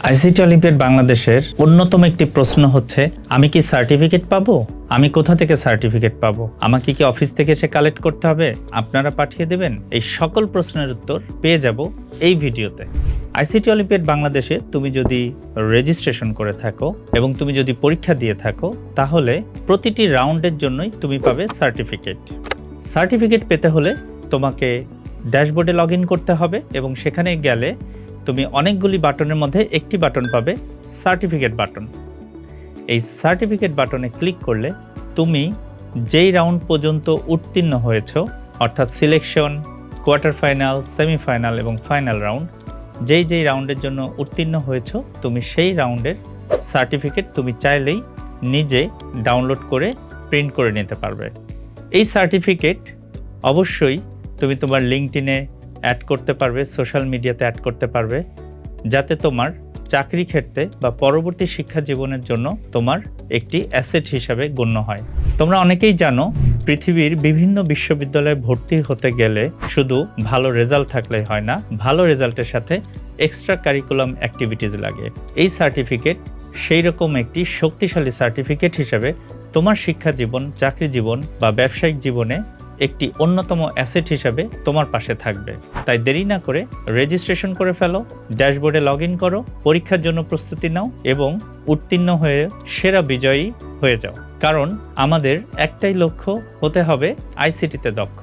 ICT olympiad বাংলাদেশের অন্যতম একটি প্রশ্ন হচ্ছে, আমি কি সার্টিফিকেট পাবো? আমি কোথা থেকে সার্টিফিকেট পাবো? আমাকে কি অফিস থেকে এসে কালেক্ট করতে হবে? আপনারা পাঠিয়ে দেবেন? এই সকল প্রশ্নের উত্তর পেয়ে যাব এই ভিডিওতে। আইসিটি অলিম্পিয়াড বাংলাদেশে তুমি যদি রেজিস্ট্রেশন করে থাকো এবং তুমি যদি পরীক্ষা দিয়ে থাকো, তাহলে প্রতিটি রাউন্ডের জন্যই তুমি পাবে সার্টিফিকেট। সার্টিফিকেট পেতে হলে তোমাকে ড্যাশবোর্ডে লগ ইন করতে হবে এবং সেখানে গেলে তুমি অনেকগুলি বাটনের মধ্যে একটি বাটন পাবে, সার্টিফিকেট বাটন। এই সার্টিফিকেট বাটনে ক্লিক করলে তুমি যেই রাউন্ড পর্যন্ত উত্তীর্ণ হয়েছো, অর্থাৎ সিলেকশন, কোয়ার্টার ফাইনাল, সেমিফাইনাল এবং ফাইনাল রাউন্ড, যেই রাউন্ডের জন্য উত্তীর্ণ হয়েছো, তুমি সেই রাউন্ডের সার্টিফিকেট তুমি চাইলেই নিজে ডাউনলোড করে প্রিন্ট করে নিতে পারবে। এই সার্টিফিকেট অবশ্যই তুমি তোমার লিঙ্কডইনে অ্যাড করতে পারবে, সোশ্যাল মিডিয়াতে অ্যাড করতে পারবে, যাতে তোমার চাকরি ক্ষেত্রে বা পরবর্তী শিক্ষা জীবনের জন্য তোমার একটি অ্যাসেট হিসাবে গণ্য হয়। তোমরা অনেকেই জানো, পৃথিবীর বিভিন্ন বিশ্ববিদ্যালয়ে ভর্তি হতে গেলে শুধু ভালো রেজাল্ট থাকলেই হয় না, ভালো রেজাল্টের সাথে এক্সট্রা কারিকুলাম অ্যাক্টিভিটিস লাগে। এই সার্টিফিকেট সেই রকম একটি শক্তিশালী সার্টিফিকেট হিসাবে তোমার শিক্ষা জীবন, চাকরি জীবন বা ব্যবসায়িক জীবনে একটি অন্যতম অ্যাসেট হিসাবে তোমার পাশে থাকবে। তাই দেরি না করে রেজিস্ট্রেশন করে ফেলো, ড্যাশবোর্ডে লগ ইন করো, পরীক্ষার জন্য প্রস্তুতি নাও এবং উত্তীর্ণ হয়ে সেরা বিজয়ী হয়ে যাও। কারণ আমাদের একটাই লক্ষ্য, হতে হবে আইসিটিতে দক্ষ।